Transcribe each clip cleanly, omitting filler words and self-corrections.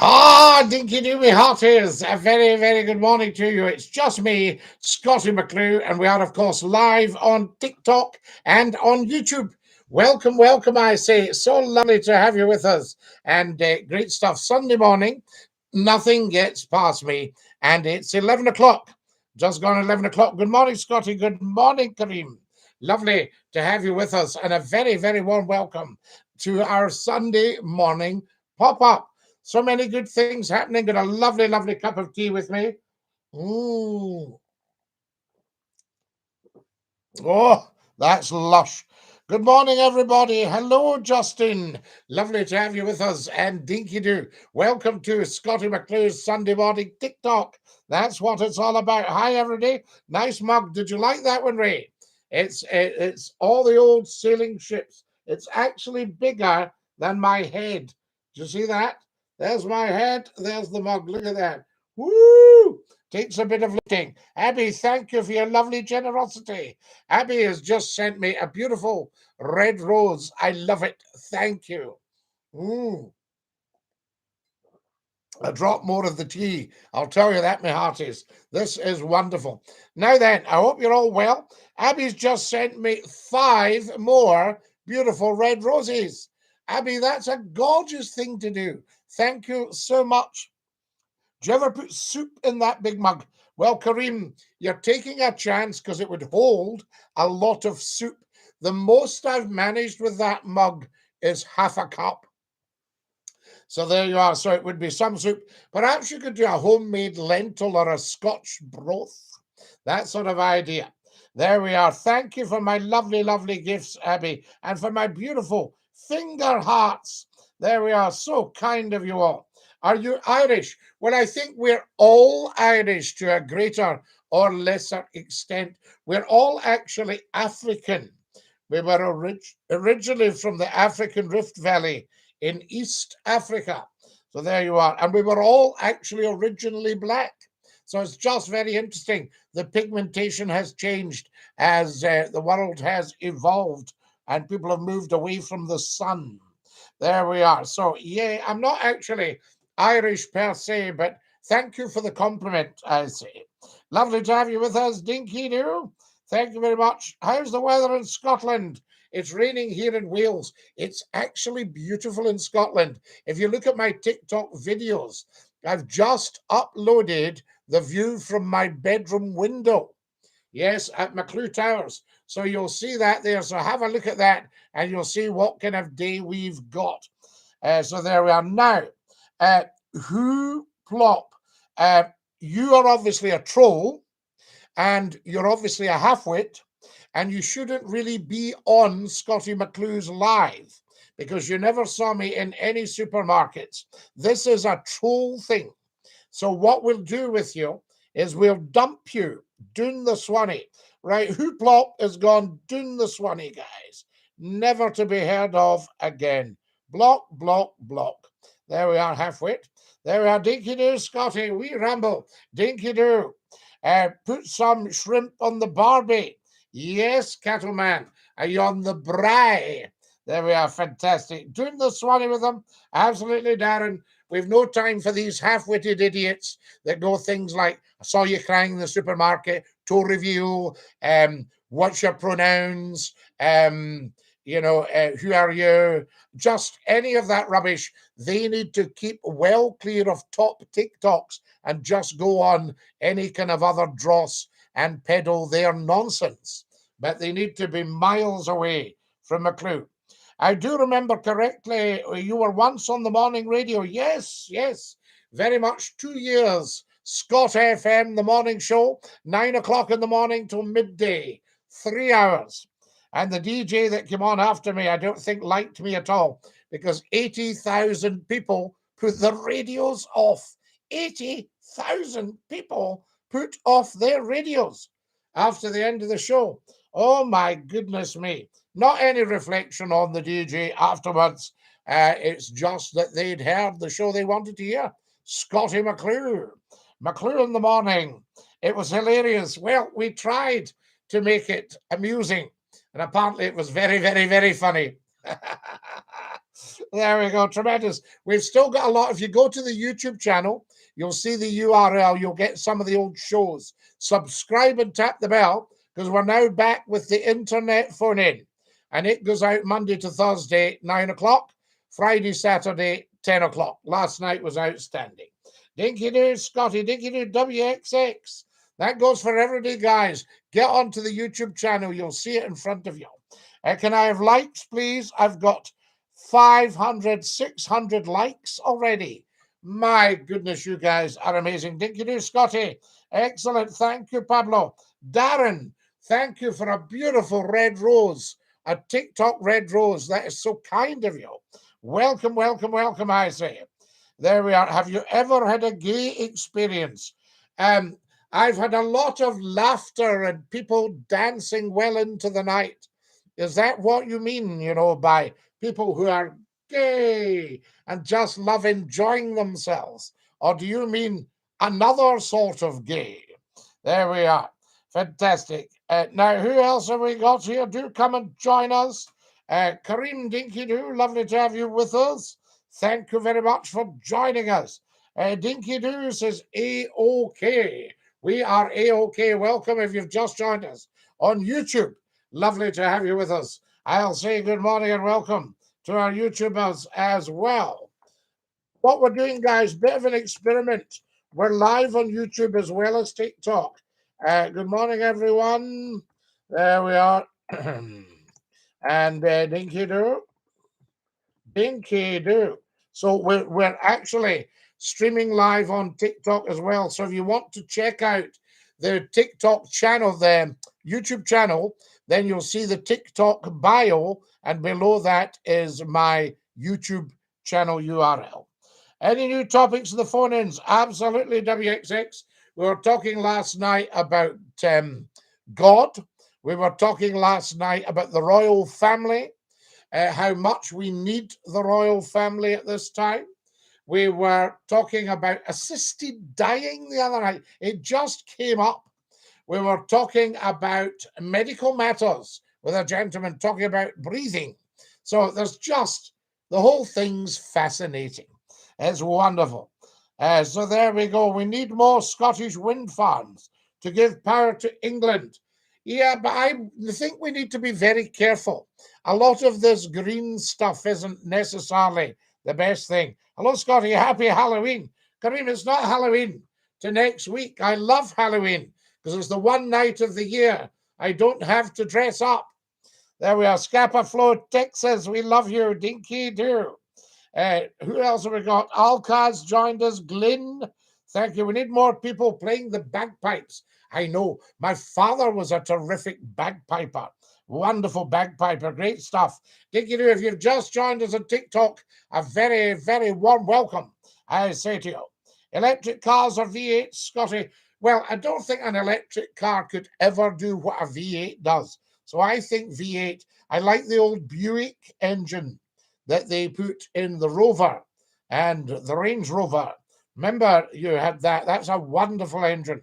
Ah, Dinky-Doo, me hearties. A very, very good morning to you. It's just me, Scottie McClue, and we are, of course, live on TikTok and on YouTube. Welcome, welcome, I say. It's so lovely to have you with us. And great stuff. Sunday morning, nothing gets past me. And it's 11 o'clock. Just gone 11 o'clock. Good morning, Scottie. Good morning, Kareem. Lovely to have you with us. And a very, very warm welcome to our Sunday morning pop-up. So many good things happening. Got a lovely, lovely cup of tea with me. Ooh. Oh, that's lush. Good morning, everybody. Hello, Justin. Lovely to have you with us. And Dinky-Doo. Welcome to Scottie McClue's Sunday morning TikTok. That's what it's all about. Hi, everybody. Nice mug. Did you like that one, Ray? It's all the old sailing ships. It's actually bigger than my head. Do you see that? There's my head. There's the mug. Look at that. Woo! Takes a bit of lifting. Abby, thank you for your lovely generosity. Abby has just sent me a beautiful red rose. I love it. Thank you. Mm. A drop more of the tea. I'll tell you that, my hearties. This is wonderful. Now then, I hope you're all well. Abby's just sent me 5 more beautiful red roses. Abby, that's a gorgeous thing to do. Thank you so much. Do you ever put soup in that big mug? Well, Kareem, you're taking a chance because it would hold a lot of soup. The most I've managed with that mug is half a cup. So there you are. So it would be some soup. Perhaps you could do a homemade lentil or a Scotch broth. That sort of idea. There we are. Thank you for my lovely, lovely gifts, Abby, and for my beautiful finger hearts. There we are. So kind of you all. Are you Irish? Well, I think we're all Irish to a greater or lesser extent. We're all actually African. We were originally from the African Rift Valley in East Africa. So there you are. And we were all actually originally black. So it's just very interesting. The pigmentation has changed as the world has evolved and people have moved away from the sun. There we are. So, yeah, I'm not actually Irish per se, but thank you for the compliment, I say. Lovely to have you with us, Dinky-Doo. Thank you very much. How's the weather in Scotland? It's raining here in Wales. It's actually beautiful in Scotland. If you look at my TikTok videos, I've just uploaded the view from my bedroom window. Yes, at McClue Towers. So you'll see that there. So have a look at that and you'll see what kind of day we've got. So there we are. Now, uh, who plop? Uh, you are obviously a troll and you're obviously a half-wit and you shouldn't really be on Scottie McClue's live because you never saw me in any supermarkets. This is a troll thing. So what we'll do with you is we'll dump you doon the Swanee. Right? Hooplop is gone doon the Swanee, guys. Never to be heard of again. Block, block, block. There we are, half-wit. There we are, Dinky-Doo, Scottie. We ramble. Dinky-Doo. Put some shrimp on the Barbie. Yes, Cattleman. Are you on the braai? There we are, fantastic. Doing the Swanee with them. Absolutely, Darren. We've no time for these half-witted idiots that go things like, I saw you crying in the supermarket, toe review, what's your pronouns, who are you? Just any of that rubbish. They need to keep well clear of top TikToks and just go on any kind of other dross and peddle their nonsense. But they need to be miles away from McClue. I do remember correctly, you were once on the morning radio. Yes, yes, very much. 2 years. Scott FM, the morning show, 9 o'clock in the morning till midday, 3 hours. And the DJ that came on after me, I don't think liked me at all because 80,000 people put the radios off. 80,000 people put off their radios after the end of the show. Oh my goodness me. Not any reflection on the DJ afterwards. It's just that they'd heard the show they wanted to hear. Scottie McClue. McClue in the morning. It was hilarious. Well, we tried to make it amusing. And apparently it was very, very, very funny. There we go. Tremendous. We've still got a lot. If you go to the YouTube channel, you'll see the URL. You'll get some of the old shows. Subscribe and tap the bell because we're now back with the internet phone in. And it goes out Monday to Thursday, 9 o'clock. Friday, Saturday, 10 o'clock. Last night was outstanding. Dinky-Doo, Scottie, Dinky-Doo, WXX. That goes for everyday, guys. Get onto the YouTube channel. You'll see it in front of you. Can I have likes, please? I've got 500, 600 likes already. My goodness, you guys are amazing. Dinky-Doo, Scottie. Excellent. Thank you, Pablo. Darren, thank you for a beautiful red rose. A TikTok red rose. That is so kind of you. Welcome, welcome, welcome, I say. There we are. Have you ever had a gay experience? I've had a lot of laughter and people dancing well into the night. Is that what you mean, you know, by people who are gay and just love enjoying themselves? Or do you mean another sort of gay? There we are. Fantastic. Now, who else have we got here? Do come and join us. Kareem Dinky-Doo, lovely to have you with us. Thank you very much for joining us. Dinky-Doo says A-OK. We are A-OK. Welcome if you've just joined us on YouTube. Lovely to have you with us. I'll say good morning and welcome to our YouTubers as well. What we're doing, guys, bit of an experiment. We're live on YouTube as well as TikTok. Good morning, everyone. There we are. And Dinky-Doo. Dinky-Doo. So we're actually streaming live on TikTok as well. So if you want to check out the TikTok channel, the YouTube channel, then you'll see the TikTok bio, and below that is my YouTube channel URL. Any new topics in the phone-ins? Absolutely, WXX. We were talking last night about God. We were talking last night about the royal family, how much we need the royal family at this time. We were talking about assisted dying the other night. It just came up. We were talking about medical matters with a gentleman talking about breathing. So there's just, the whole thing's fascinating. It's wonderful. So there we go. We need more Scottish wind farms to give power to England. Yeah, but I think we need to be very careful. A lot of this green stuff isn't necessarily the best thing. Hello, Scottie. Happy Halloween. Kareem, it's not Halloween to next week. I love Halloween because it's the one night of the year I don't have to dress up. There we are. Scapa Flow, Texas. We love you. Dinky-Doo. Who else have we got? Alcaz joined us. Glyn. Thank you. We need more people playing the bagpipes. I know. My father was a terrific bagpiper. Wonderful bagpiper. Great stuff. Dinky-Doo, if you've just joined us on TikTok, a very, very warm welcome, I say to you. Electric cars or V8, Scottie? Well, I don't think an electric car could ever do what a V8 does. So I think V8, I like the old Buick engine that they put in the Rover and the Range Rover. Remember, you had that. That's a wonderful engine.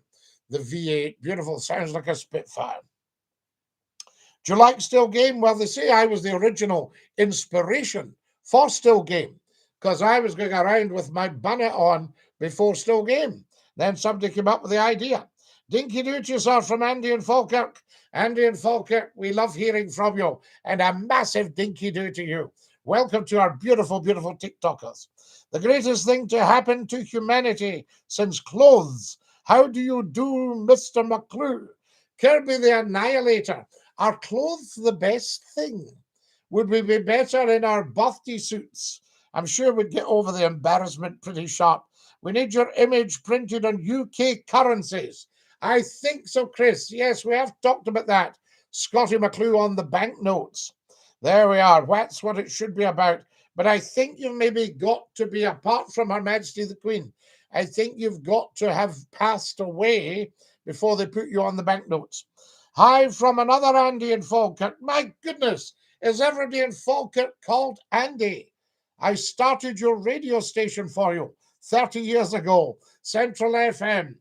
The V8, beautiful, sounds like a Spitfire. Do you like Still Game? Well, they say I was the original inspiration for Still Game because I was going around with my bonnet on before Still Game. Then somebody came up with the idea. Dinky-Doo to yourself from Andy and Falkirk. Andy and Falkirk, we love hearing from you. And a massive Dinky-Doo to you. Welcome to our beautiful, beautiful TikTokers. The greatest thing to happen to humanity since clothes. How do you do, Mr. McClue? Kirby the Annihilator. Are clothes the best thing? Would we be better in our birthday suits? I'm sure we'd get over the embarrassment pretty sharp. We need your image printed on UK currencies. I think so, Chris. Yes, we have talked about that. Scottie McClue on the banknotes. There we are. That's what it should be about. But I think you've maybe got to be, apart from Her Majesty the Queen, I think you've got to have passed away before they put you on the banknotes. Hi from another Andy in Falkirk. My goodness, is everybody in Falkirk called Andy? I started your radio station for you 30 years ago, Central FM.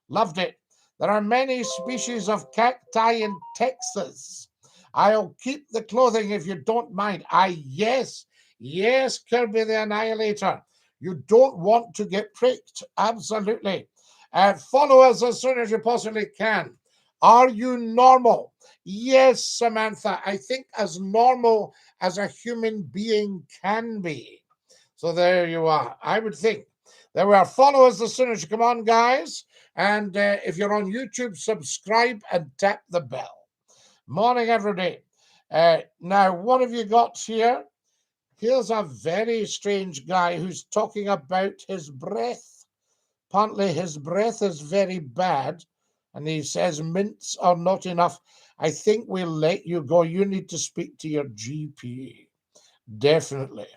Loved it. There are many species of cacti in Texas. I'll keep the clothing if you don't mind. Yes, Yes, Kirby the Annihilator. You don't want to get pricked. Absolutely. Follow us as soon as you possibly can. Are you normal? Yes, Samantha. I think as normal as a human being can be. So there you are. I would think. There we are. Follow us as soon as you come on, guys. And if you're on YouTube, subscribe and tap the bell. Morning, everybody. Now, what have you got here? Here's a very strange guy who's talking about his breath. Apparently, his breath is very bad, and he says mints are not enough. I think we'll let you go. You need to speak to your GP. Definitely.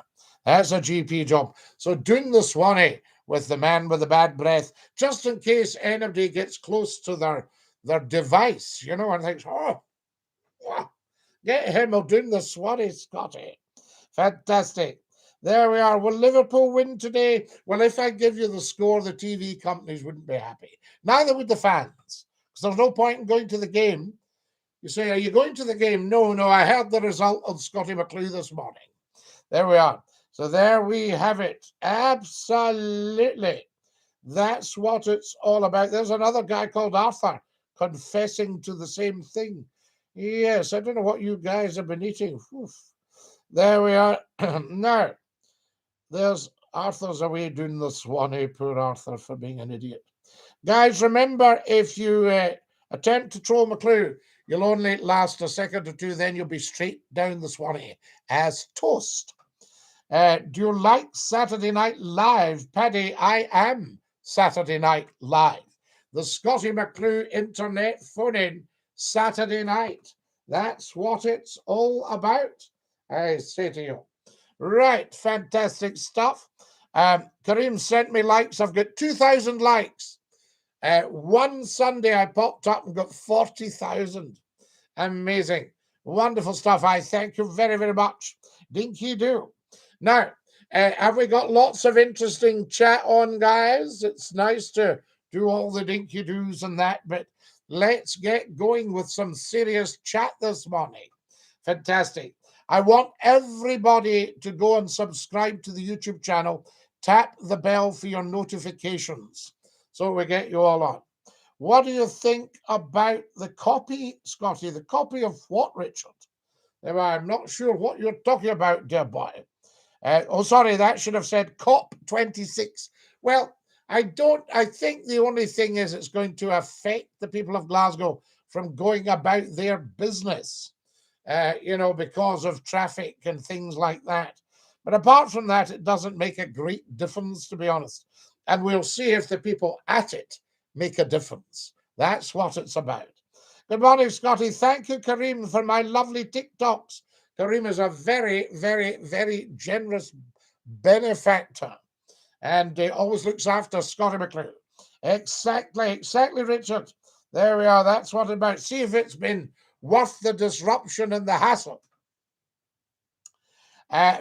That's a GP job. So doing the Swanee with the man with the bad breath, just in case anybody gets close to their device, you know, and thinks, oh, get him or doing the Swanee, Scottie. Fantastic. There we are. Will Liverpool win today? Well, if I give you the score, the TV companies wouldn't be happy. Neither would the fans, because there's no point in going to the game. You say, are you going to the game? No, I heard the result of Scottie McCLUE this morning. There we are. So there we have it. Absolutely. That's what it's all about. There's another guy called Arthur confessing to the same thing. Yes, I don't know what you guys have been eating. Oof. There we are. Now, there's Arthur's away doing the Swanee. Poor Arthur for being an idiot. Guys, remember, if you attempt to troll McClue, you'll only last a second or two, then you'll be straight down the Swanee as toast. Do you like Saturday Night Live? Paddy, I am Saturday Night Live. The Scottie McClue Internet phone-in Saturday night. That's what it's all about, I say to you. Right, fantastic stuff. Kareem sent me likes. I've got 2,000 likes. One Sunday I popped up and got 40,000. Amazing. Wonderful stuff. I thank you very, very much. Dinky-Doo. Now, have we got lots of interesting chat on, guys? It's nice to do all the Dinky-Doos and that, but let's get going with some serious chat this morning. Fantastic. I want everybody to go and subscribe to the YouTube channel. Tap the bell for your notifications so we get you all on. What do you think about the copy, Scottie? The copy of what, Richard? I'm not sure what you're talking about, dear boy. Sorry, that should have said COP26. Well, I think the only thing is it's going to affect the people of Glasgow from going about their business, because of traffic and things like that. But apart from that, it doesn't make a great difference, to be honest. And we'll see if the people at it make a difference. That's what it's about. Good morning, Scottie. Thank you, Kareem, for my lovely TikToks. Kareem is a very, very, very generous benefactor, and he always looks after Scottie McClue. Exactly, Richard. There we are. That's what it's about. See if it's been worth the disruption and the hassle.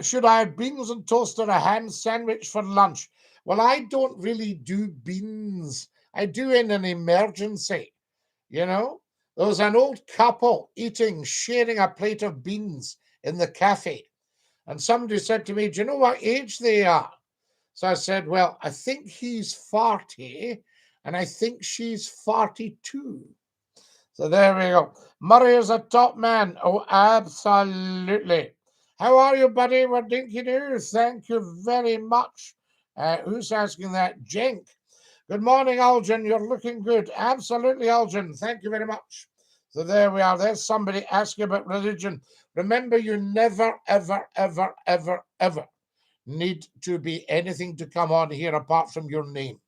Should I have beans and toast or a ham sandwich for lunch? Well, I don't really do beans. I do in an emergency, There was an old couple sharing a plate of beans in the cafe. And somebody said to me, do you know what age they are? So I said, well, I think he's 40 and I think she's 42. So there we go. Murray is a top man. Oh, absolutely. How are you, buddy? We're Dinky-Doo. Thank you very much. Who's asking that? Jenk. Good morning, Algin. You're looking good. Absolutely, Algin. Thank you very much. So there we are. There's somebody asking about religion. Remember, you never, ever, ever, ever, ever need to be anything to come on here apart from your name.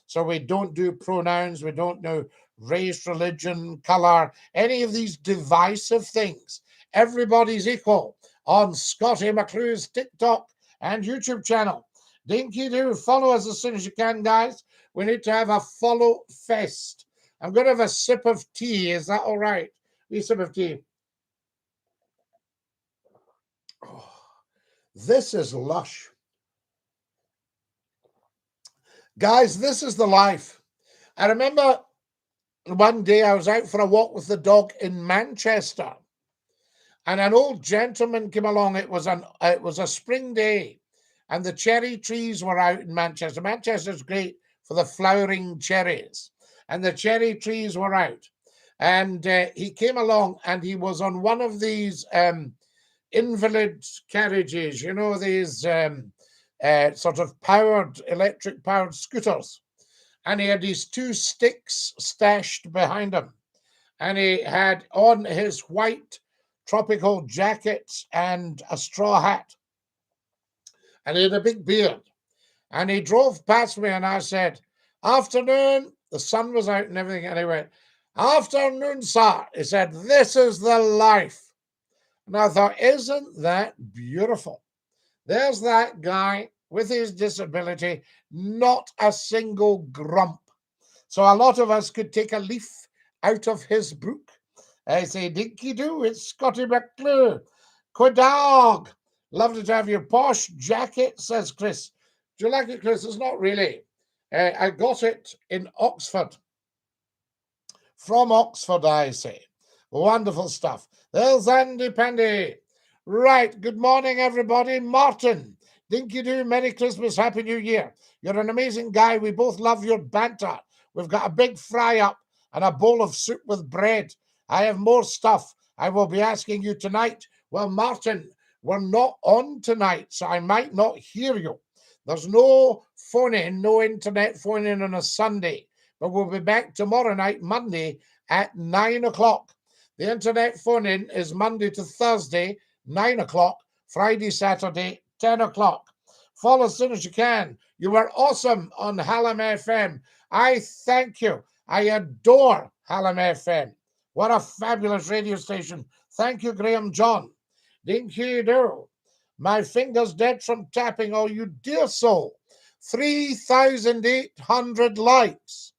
So we don't do pronouns. We don't do race, religion, color, any of these divisive things. Everybody's equal on Scottie McClue's TikTok and YouTube channel. Dinky-Doo, follow us as soon as you can, guys. We need to have a follow fest. I'm going to have a sip of tea. Is that all right? A sip of tea. Oh, this is lush. Guys, this is the life. I remember one day I was out for a walk with the dog in Manchester. and an old gentleman came along. It was a spring day, and the cherry trees were out in Manchester. Manchester's great for the flowering cherries, and the cherry trees were out. And he came along, and he was on one of these invalid carriages, you know, these sort of electric powered scooters. And he had these two sticks stashed behind him. And he had on his white tropical jacket and a straw hat. And he had a big beard. And he drove past me, and I said, "Afternoon." The sun was out and everything. And he went, "Afternoon, sir." He said, "This is the life." And I thought, isn't that beautiful? There's that guy with his disability, not a single grump. So a lot of us could take a leaf out of his book. I say, Dinky-Doo, it's Scottie McCLUE. Quidog. Lovely to have your posh jacket, says Chris. Do you like it, Chris? It's not really. I got it in Oxford. From Oxford, I say. Wonderful stuff. There's Andy Pandy. Right. Good morning, everybody. Martin. Dinky-Doo, Merry Christmas, Happy New Year. You're an amazing guy. We both love your banter. We've got a big fry up and a bowl of soup with bread. I have more stuff I will be asking you tonight. Well, Martin, we're not on tonight, so I might not hear you. There's no phone in, no internet phone in on a Sunday. But we'll be back tomorrow night, Monday, at 9 o'clock. The internet phone in is Monday to Thursday, 9 o'clock, Friday, Saturday, 10 o'clock. Follow as soon as you can. You were awesome on Hallam FM. I thank you. I adore Hallam FM. What a fabulous radio station. Thank you, Graham John. Dinky-Doo. My finger's dead from tapping. Oh, you dear soul. 3,800 likes.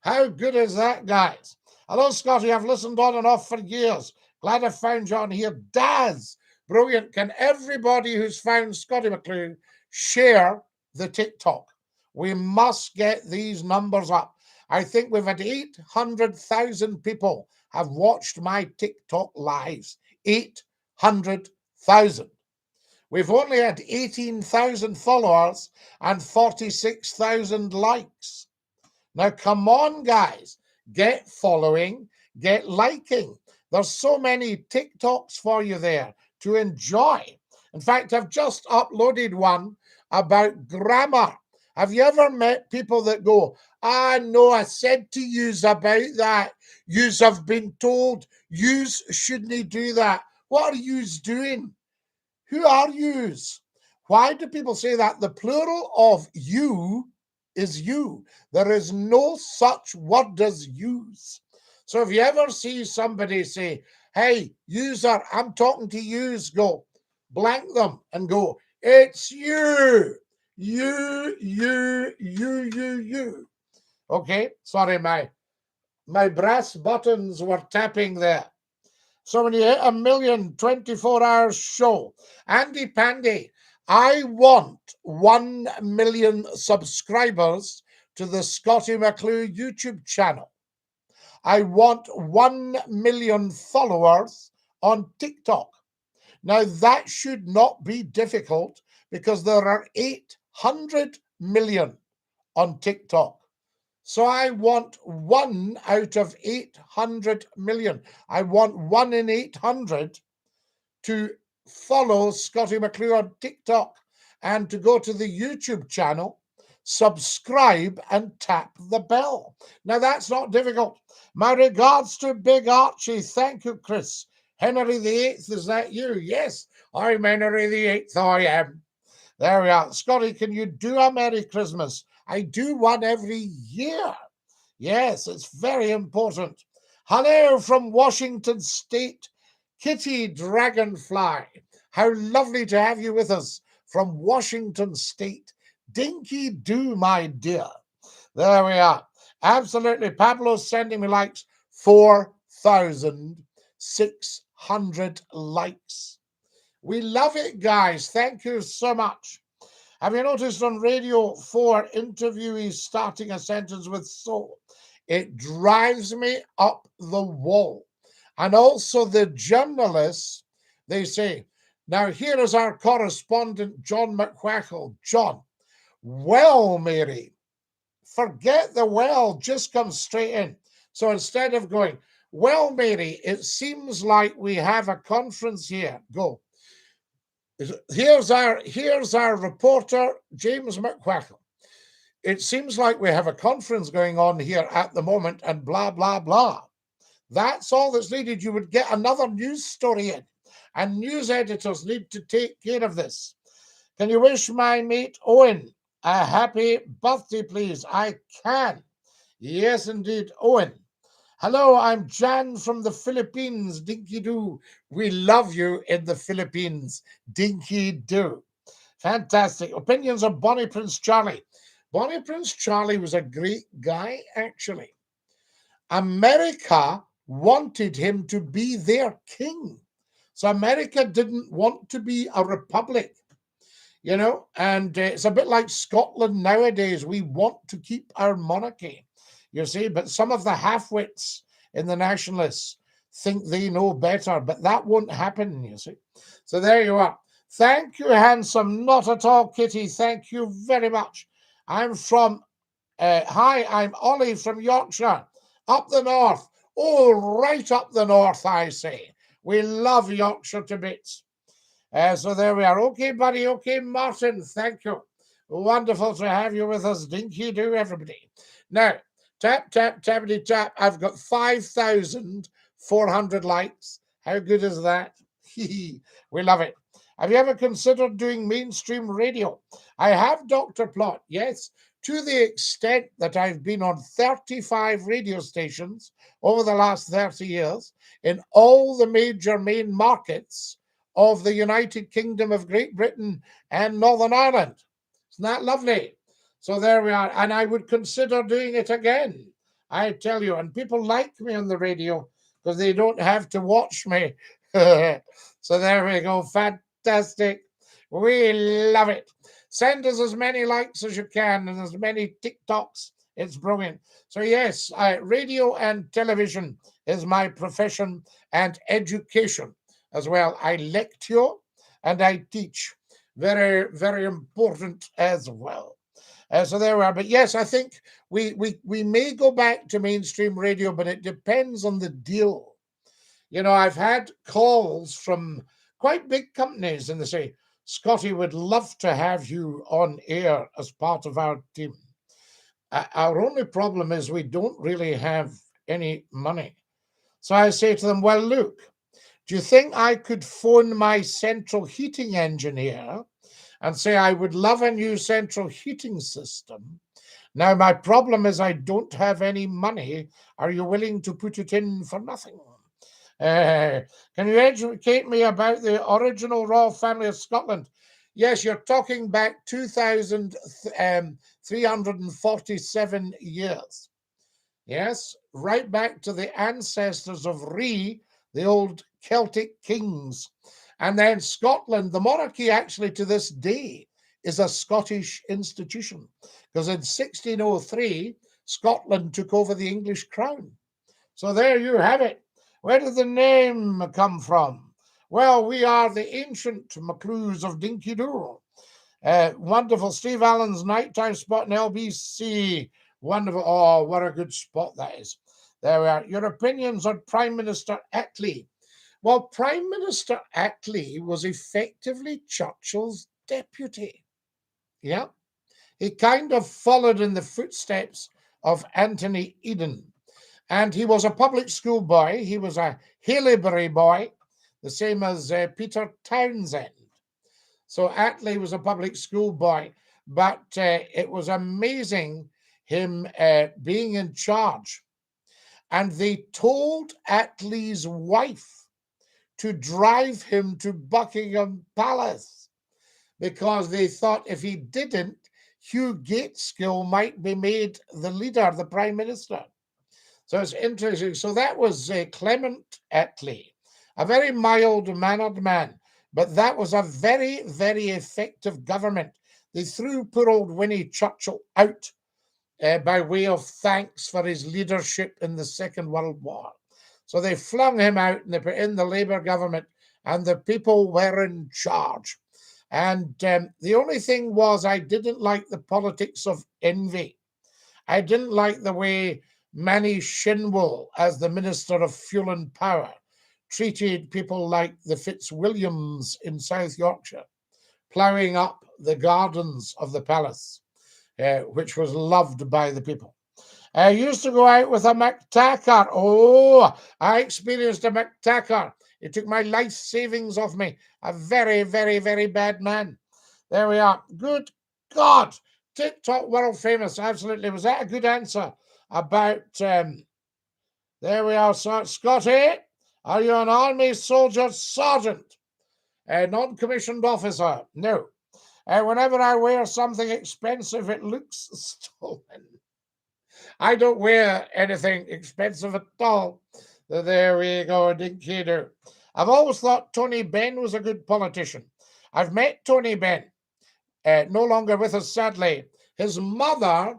How good is that, guys? Hello, Scottie. I've listened on and off for years. Glad I found you on here. Daz. Brilliant. Can everybody who's found Scottie McCLUE share the TikTok? We must get these numbers up. I think we've had 800,000 people have watched my TikTok lives. 800,000. We've only had 18,000 followers and 46,000 likes. Now, come on, guys. Get following, get liking. There's so many TikToks for you there to enjoy. In fact, I've just uploaded one about grammar. Have you ever met people that go, no, I said to yous about that. Yous have been told yous shouldn't do that. What are yous doing? Who are yous? Why do people say that? The plural of you is you. There is no such word as yous. So if you ever see somebody say, "Hey, user, I'm talking to yous," go blank them and go, "It's you. You. Okay, sorry, my brass buttons were tapping there. So when you hit 1 million 24-hour show, Andy Pandy, I want 1 million subscribers to the Scottie McCLUE YouTube channel. I want 1 million followers on TikTok. Now, that should not be difficult because there are 800 million on TikTok. So I want 1 out of 800 million. I want 1 in 800 to follow Scottie McCLUE on TikTok and to go to the YouTube channel, subscribe and tap the bell. Now, that's not difficult. My regards to Big Archie. Thank you, Chris. Henry VIII, is that you? Yes, I'm Henry VIII, I am. There we are. Scottie, can you do a Merry Christmas? I do one every year. Yes, it's very important. Hello from Washington State, Kitty Dragonfly. How lovely to have you with us from Washington State. Dinky-Doo, my dear. There we are. Absolutely. Pablo's sending me likes. 4,600 likes. We love it, guys. Thank you so much. Have you noticed on Radio 4, interviewees starting a sentence with "so"? It drives me up the wall. And also the journalists, they say, now here is our correspondent, John McWhackle. John, well, Mary, forget the well, just come straight in. So instead of going, well, Mary, it seems like we have a conference here. Go. Here's our reporter, James McWhackle. It seems like we have a conference going on here at the moment and blah, blah, blah. That's all that's needed. You would get another news story in, and news editors need to take care of this. Can you wish my mate Owen a happy birthday, please? I can. Yes, indeed, Owen. Hello, I'm Jan from the Philippines. Dinky-Doo. We love you in the Philippines. Dinky-Doo. Fantastic. Opinions of Bonnie Prince Charlie. Bonnie Prince Charlie was a great guy, actually. America wanted him to be their king. So America didn't want to be a republic, you know, and it's a bit like Scotland nowadays. We want to keep our monarchy, you see, but some of the half-wits in the nationalists think they know better, but that won't happen, you see. So there you are. Thank you, handsome. Not at all, Kitty. Thank you very much. I'm from, hi, I'm Ollie from Yorkshire, up the north. Oh, right up the north, I say. We love Yorkshire to bits. So there we are. Okay, buddy. Okay, Martin. Thank you. Wonderful to have you with us. Dinky-Doo, everybody. Now, tap, tap, tappity, tap. I've got 5,400 likes. How good is that? We love it. Have you ever considered doing mainstream radio? I have, Dr. Plot, yes, to the extent that I've been on 35 radio stations over the last 30 years in all the major main markets of the United Kingdom of Great Britain and Northern Ireland. Isn't that lovely? So there we are. And I would consider doing it again, I tell you. And people like me on the radio because they don't have to watch me. So there we go. Fantastic. We love it. Send us as many likes as you can and as many TikToks. It's brilliant. So yes, radio and television is my profession, and education as well. I lecture and I teach. Very, very important as well. So there we are. But yes, I think we may go back to mainstream radio, but it depends on the deal. You know, I've had calls from quite big companies and they say, Scottie would love to have you on air as part of our team. Our only problem is we don't really have any money. So I say to them, well, look, do you think I could phone my central heating engineer and say I would love a new central heating system? Now, my problem is I don't have any money. Are you willing to put it in for nothing? Can you educate me about the original royal family of Scotland? Yes, you're talking back 2,347 years. Yes, right back to the ancestors of Ree, the old Celtic kings. And then Scotland, the monarchy actually to this day is a Scottish institution because in 1603, Scotland took over the English crown. So there you have it. Where did the name come from? Well, we are the ancient McClues of Dinky-Doo. Wonderful. Steve Allen's nighttime spot in LBC. Wonderful. Oh, what a good spot that is. There we are. Your opinions on Prime Minister Attlee. Well, Prime Minister Attlee was effectively Churchill's deputy. Yeah. He kind of followed in the footsteps of Anthony Eden. And he was a public school boy. He was a Haileybury boy, the same as Peter Townsend. So Attlee was a public school boy, but it was amazing him being in charge. And they told Attlee's wife to drive him to Buckingham Palace because they thought if he didn't, Hugh Gateskill might be made the leader, the prime minister. So it's interesting. So that was Clement Attlee, a very mild-mannered man, but that was a very, very effective government. They threw poor old Winnie Churchill out by way of thanks for his leadership in the Second World War. So they flung him out and they put in the Labour government, and the people were in charge. And the only thing was, I didn't like the politics of envy. I didn't like the way Manny Shinwell, as the Minister of Fuel and Power, treated people like the Fitzwilliams in South Yorkshire, ploughing up the gardens of the palace, which was loved by the people. I used to go out with a McTacker. Oh, I experienced a McTacker. It took my life savings off me. A very, very, very bad man. There we are. Good God. TikTok world famous. Absolutely. Was that a good answer about... there we are, sir. Scottie, are you an army soldier sergeant? A non-commissioned officer? No. Whenever I wear something expensive, it looks stolen. I don't wear anything expensive at all. There we go, Dinky-Doo. I've always thought Tony Benn was a good politician. I've met Tony Benn, no longer with us, sadly. His mother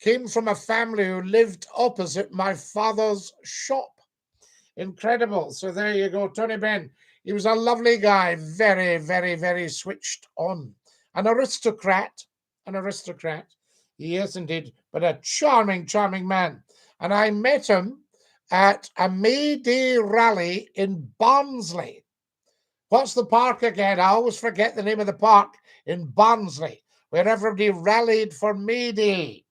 came from a family who lived opposite my father's shop. Incredible. So there you go, Tony Benn. He was a lovely guy, very, very, very switched on. An aristocrat. Yes, indeed, but a charming, charming man. And I met him at a May Day rally in Barnsley. What's the park again? I always forget the name of the park in Barnsley, where everybody rallied for May Day.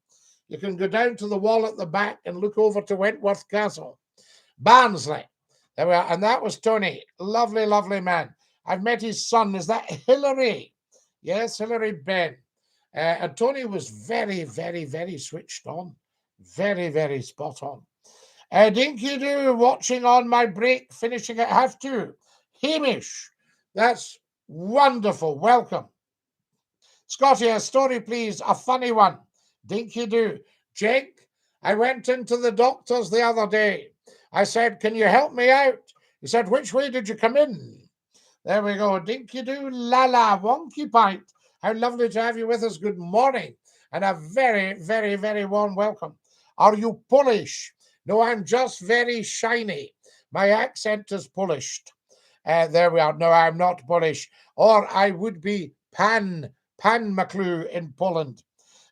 You can go down to the wall at the back and look over to Wentworth Castle. Barnsley. There we are. And that was Tony. Lovely, lovely man. I've met his son. Is that Hilary? Yes, Hilary Benn. And Tony was very, very, very switched on. Very, very spot on. Dinky-Doo, watching on my break, finishing at half 2. Hamish, that's wonderful. Welcome. Scottie, a story, please. A funny one. Dinky-Doo. Jake, I went into the doctor's the other day. I said, can you help me out? He said, which way did you come in? There we go. Dinky-Doo, Lala, Wonky Pint. How lovely to have you with us. Good morning. And a very, very, very warm welcome. Are you Polish? No, I'm just very shiny. My accent is Polished. There we are. No, I'm not Polish. Or I would be Pan McClue in Poland.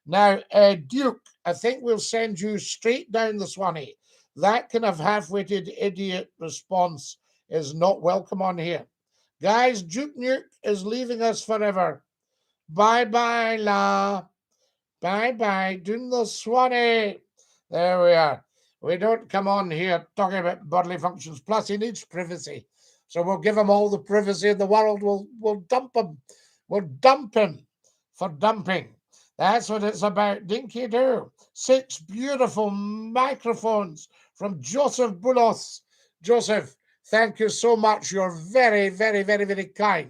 Now, Duke, I think we'll send you straight down the Swanee. That kind of half-witted idiot response is not welcome on here. Guys, Duke Nuke is leaving us forever. Bye-bye, la. Bye-bye, down the Swanee. There we are. We don't come on here talking about bodily functions. Plus, he needs privacy. So we'll give him all the privacy in the world. We'll dump him. We'll dump him for dumping. That's what it's about. Dinky-Doo. 6 beautiful microphones from Joseph Boulos. Joseph, thank you so much. You're very, very, very, very kind.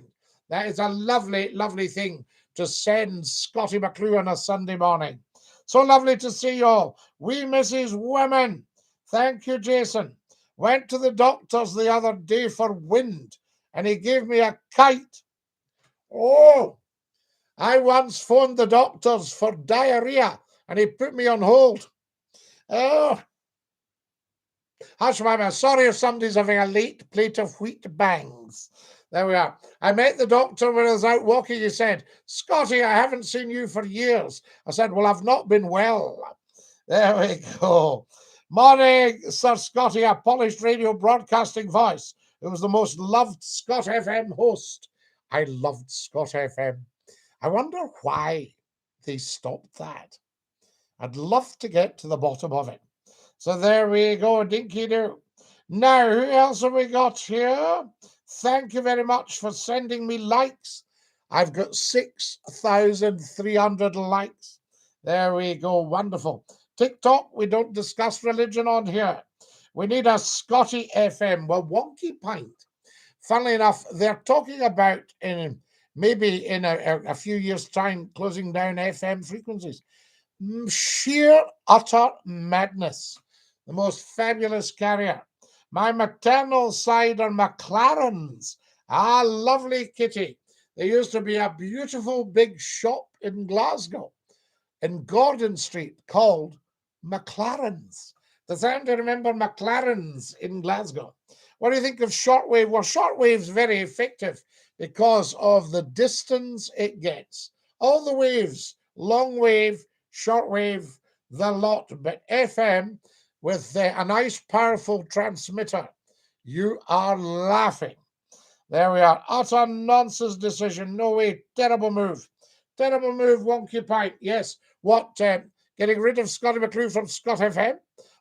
That is a lovely, lovely thing to send Scottie McClue on a Sunday morning. So lovely to see you all. We Mrs. Women. Thank you, Jason. Went to the doctor's the other day for wind, and he gave me a kite. Oh, I once phoned the doctors for diarrhea, and he put me on hold. Oh, hush, mama. Sorry if somebody's having a late plate of wheat bangs. There we are. I met the doctor when I was out walking. He said, Scottie, I haven't seen you for years. I said, well, I've not been well. There we go. Morning, Sir Scottie, a polished radio broadcasting voice. It was the most loved Scot FM host. I loved Scot FM. I wonder why they stopped that. I'd love to get to the bottom of it. So there we go, Dinky-Doo. Now, who else have we got here? Thank you very much for sending me likes. I've got 6,300 likes. There we go. Wonderful. TikTok, we don't discuss religion on here. We need a Scottie FM. Well, Wonky Pint. Funnily enough, they're talking about maybe in a few years' time closing down FM frequencies. Sheer, utter madness. The most fabulous carrier. My maternal side are McLarens. Ah, lovely kitty. There used to be a beautiful big shop in Glasgow, in Gordon Street, called McLarens. Does anybody remember McLaren's in Glasgow? What do you think of shortwave? Well, shortwave's very effective because of the distance it gets. All the waves, long wave, shortwave, the lot, but FM with a nice powerful transmitter. You are laughing. There we are. Utter nonsense decision. No way. Terrible move. Terrible move, wonky pint. Yes. What? Getting rid of Scottie McClue from Scott FM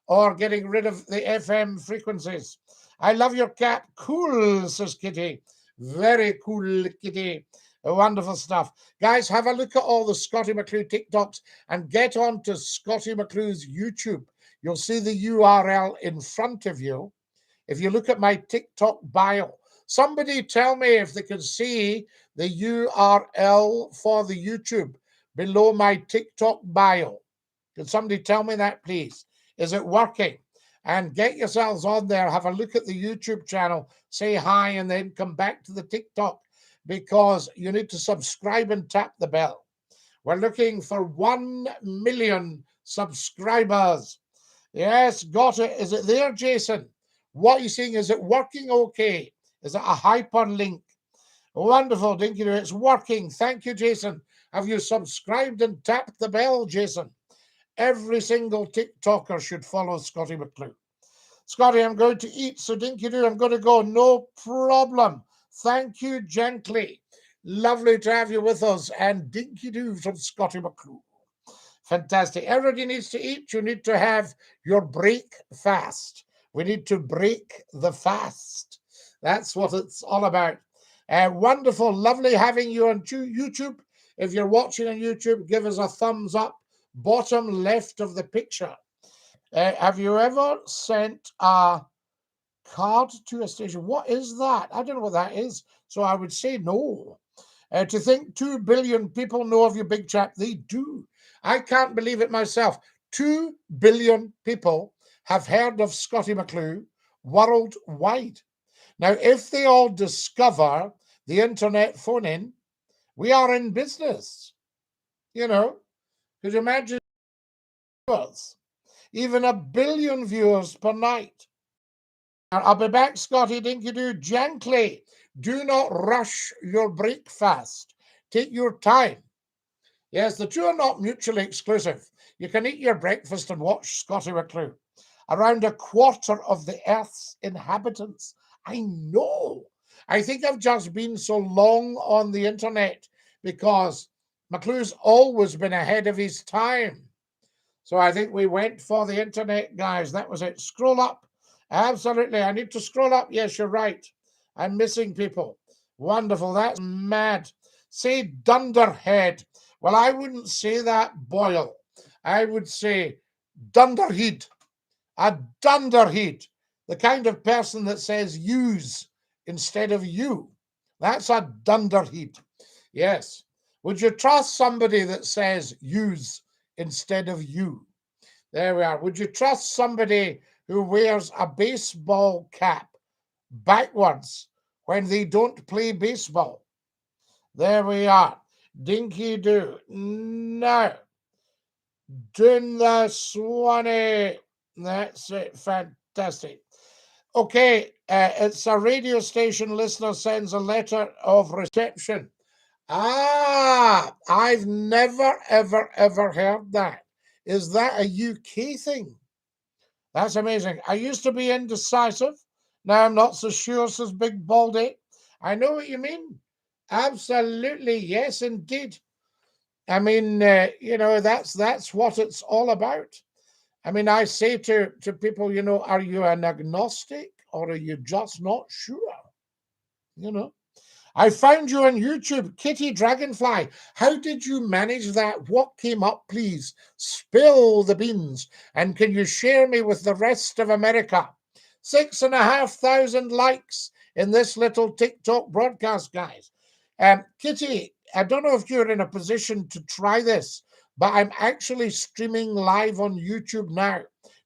or getting rid of the FM frequencies? I love your cap. Cool, says Kitty. Very cool, Kitty. Wonderful stuff. Guys, have a look at all the Scottie McClue TikToks and get on to Scottie McClue's YouTube. You'll see the URL in front of you. If you look at my TikTok bio, somebody tell me if they can see the URL for the YouTube below my TikTok bio. Can somebody tell me that, please? Is it working? And get yourselves on there, have a look at the YouTube channel, say hi, and then come back to the TikTok because you need to subscribe and tap the bell. We're looking for 1 million subscribers. Yes, got it. Is it there, Jason? What are you saying? Is it working okay? Is it a hyperlink? Wonderful, Dinky-Doo. It's working. Thank you, Jason. Have you subscribed and tapped the bell, Jason? Every single TikToker should follow Scottie McClue. Scottie, I'm going to eat, so Dinky-Doo, I'm going to go. No problem. Thank you, gently. Lovely to have you with us. And Dinky-Doo from Scottie McClue. Fantastic. Everybody needs to eat. You need to have your break fast. We need to break the fast. That's what it's all about. Wonderful. Lovely having you on YouTube. If you're watching on YouTube, give us a thumbs up. Bottom left of the picture. Have you ever sent a card to a station? What is that? I don't know what that is. So I would say no. To think 2 billion people know of you, big chap. They do. I can't believe it myself. 2 billion people have heard of Scottie McClue worldwide. Now, if they all discover the internet phone-in, we are in business. You know, could you imagine viewers? Even 1 billion viewers per night. I'll be back, Scottie. Dinky-Doo. Gently. Do not rush your breakfast. Take your time. Yes, the two are not mutually exclusive. You can eat your breakfast and watch Scottie McClue. Around 1/4 of the Earth's inhabitants. I know. I think I've just been so long on the internet because McClue's always been ahead of his time. So I think we went for the internet, guys. That was it. Scroll up. Absolutely. I need to scroll up. Yes, you're right. I'm missing people. Wonderful. That's mad. Say dunderhead. Well, I wouldn't say that, Boyle. I would say dunderhead. A dunderhead. The kind of person that says use instead of you. That's a dunderhead. Yes. Would you trust somebody that says use instead of you? There we are. Would you trust somebody who wears a baseball cap backwards when they don't play baseball? There we are. Dinky-Doo. Now, doing the Swanee. That's it. Fantastic. Okay, it's a radio station listener sends a letter of reception. Ah, I've never, ever, ever heard that. Is that a UK thing? That's amazing. I used to be indecisive. Now I'm not so sure, says Big Baldy. I know what you mean. Absolutely. Yes, indeed. I mean, you know, that's what it's all about. I mean, I say to people, you know, are you an agnostic or are you just not sure? You know, I found you on YouTube, Kitty Dragonfly. How did you manage that? What came up, please? Spill the beans. And can you share me with the rest of America? 6,500 likes in this little TikTok broadcast, guys. Kitty, I don't know if you're in a position to try this, but I'm actually streaming live on YouTube now.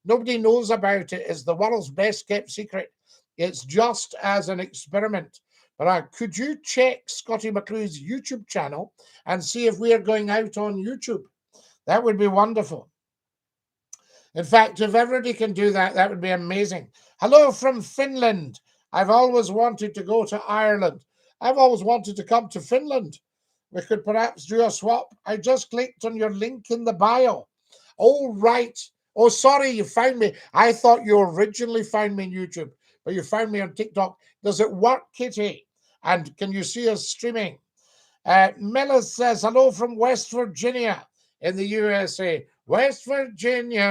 Nobody knows about it. It's the world's best kept secret. It's just as an experiment. But could you check Scottie McClue's YouTube channel and see if we are going out on YouTube? That would be wonderful. In fact, if everybody can do that, that would be amazing. Hello from Finland. I've always wanted to go to Ireland. I've always wanted to come to Finland. We could perhaps do a swap. I just clicked on your link in the bio. Oh, right. Oh, sorry, you found me. I thought you originally found me on YouTube, but you found me on TikTok. Does it work, Kitty? And can you see us streaming? Millis says, hello from West Virginia in the USA. West Virginia.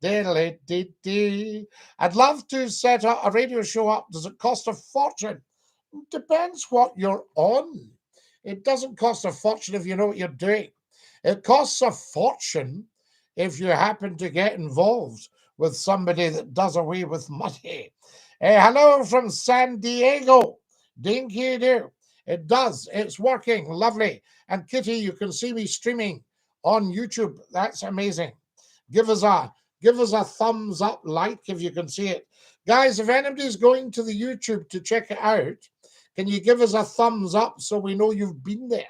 Diddly-dee-dee. I'd love to set up a radio show up. Does it cost a fortune? Depends what you're on. It doesn't cost a fortune if you know what you're doing. It costs a fortune if you happen to get involved with somebody that does away with money. Hello from San Diego. Dinky-Doo. It does. It's working. Lovely. And Kitty, you can see me streaming on YouTube. That's amazing. Give us a thumbs up, like, if you can see it. Guys, if anybody's going to the YouTube to check it out, can you give us a thumbs up so we know you've been there?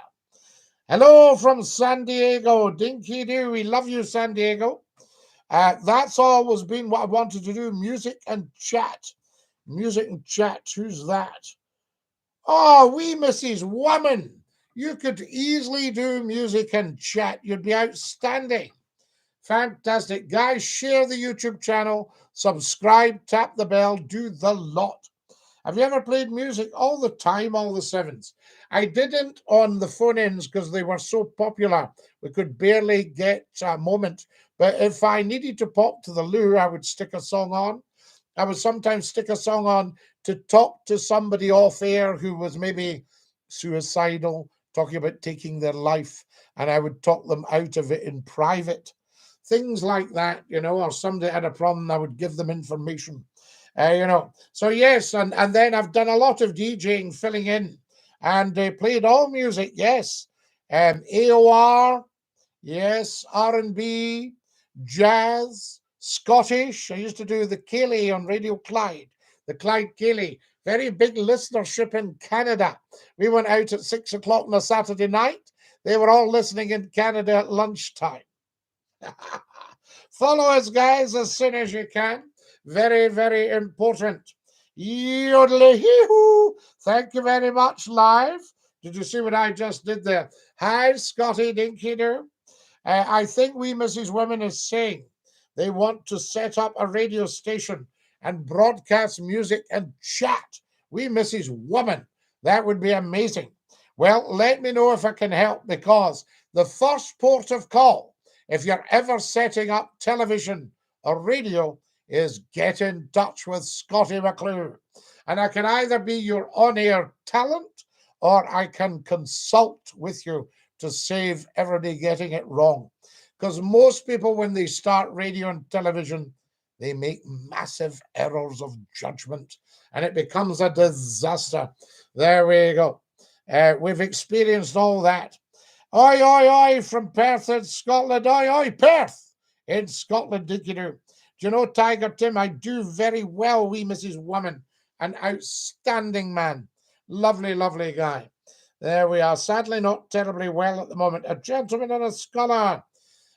Hello from San Diego. Dinky-Doo. We love you, San Diego. That's always been what I wanted to do. Music and chat. Music and chat. Who's that? Oh, wee Mrs. Woman. You could easily do music and chat. You'd be outstanding. Fantastic. Guys, share the YouTube channel, subscribe, tap the bell, do the lot. Have you ever played music all the time, all the sevens? I didn't on the phone-ins because they were so popular. We could barely get a moment. But if I needed to pop to the loo, I would stick a song on. I would sometimes stick a song on to talk to somebody off air who was maybe suicidal, talking about taking their life, and I would talk them out of it in private. Things like that, you know, or somebody had a problem, I would give them information, you know. So yes, and then I've done a lot of DJing, filling in, and played all music, yes. AOR, yes, R&B, jazz, Scottish. I used to do the Cayley on Radio Clyde, the Clyde Cayley. Very big listenership in Canada. We went out at 6 o'clock on a Saturday night. They were all listening in Canada at lunchtime. Follow us, guys, as soon as you can. Very, very important. Yodelay-hee-hoo. Thank you very much, live. Did you see what I just did there? Hi, Scottie Dinky-Doo. I think we Mrs. Women is saying they want to set up a radio station and broadcast music and chat. We Mrs. Woman. That would be amazing. Well, let me know if I can help, because the first port of call, if you're ever setting up television or radio, is get in touch with Scottie McClue. And I can either be your on-air talent or I can consult with you to save everybody getting it wrong. Because most people, when they start radio and television, they make massive errors of judgment and it becomes a disaster. There we go. We've experienced all that. Oi, oi, oi, from Perth in Scotland. Oi, oi, Perth in Scotland, Dinky-Doo. Do you know, Tiger Tim, I do very well, wee Mrs. Woman. An outstanding man. Lovely, lovely guy. There we are. Sadly, not terribly well at the moment. A gentleman and a scholar.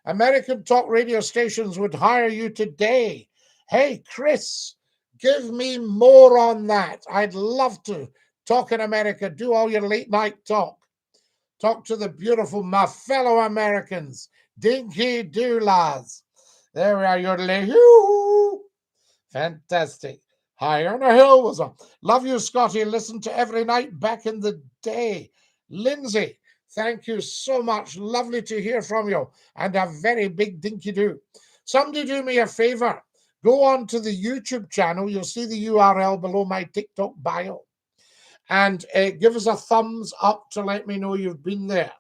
American talk radio stations would hire you today. Hey, Chris, give me more on that. I'd love to talk in America. Do all your late night talk. Talk to the beautiful, my fellow Americans. Dinky-Doo, lads. There we are. Yodelay-hoo. Fantastic. High on a hill was on. Love you, Scottie. Listen to every night back in the day. Lindsay, thank you so much. Lovely to hear from you. And a very big Dinky-Doo. Somebody do me a favor. Go on to the YouTube channel. You'll see the URL below my TikTok bio. And give us a thumbs up to let me know you've been there.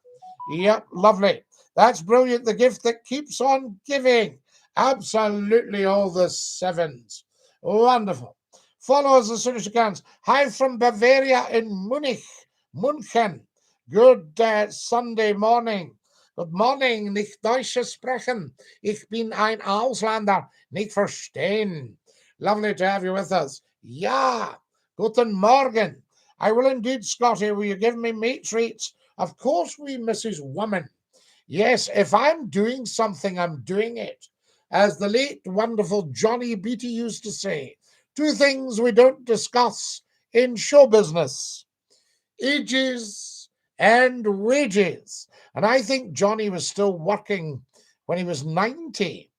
Yep, lovely. That's brilliant. The gift that keeps on giving. Absolutely all the sevens. Wonderful. Follow us as soon as you can. Hi from Bavaria in München. Good Sunday morning. Good morning, nicht Deutsche sprechen. Ich bin ein Ausländer, nicht verstehen. Lovely to have you with us. Ja, guten Morgen. I will indeed, Scottie. Will you give me meat treats? Of course, we Mrs. Woman. Yes, if I'm doing something, I'm doing it. As the late, wonderful Johnny Beattie used to say, two things we don't discuss in show business: ages and wages. And I think Johnny was still working when he was 90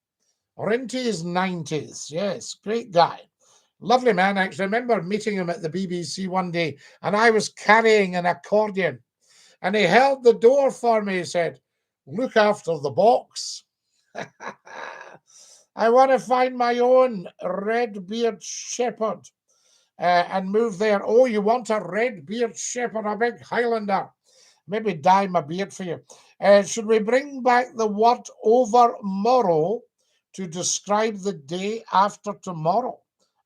or into his 90s. Yes, great guy. Lovely man. I actually remember meeting him at the BBC one day, and I was carrying an accordion, and he held the door for me. He said, "Look after the box." I want to find my own red-beard shepherd and move there. Oh, you want a red-beard shepherd, a big Highlander? Maybe dye my beard for you. Should we bring back the word overmorrow to describe the day after tomorrow?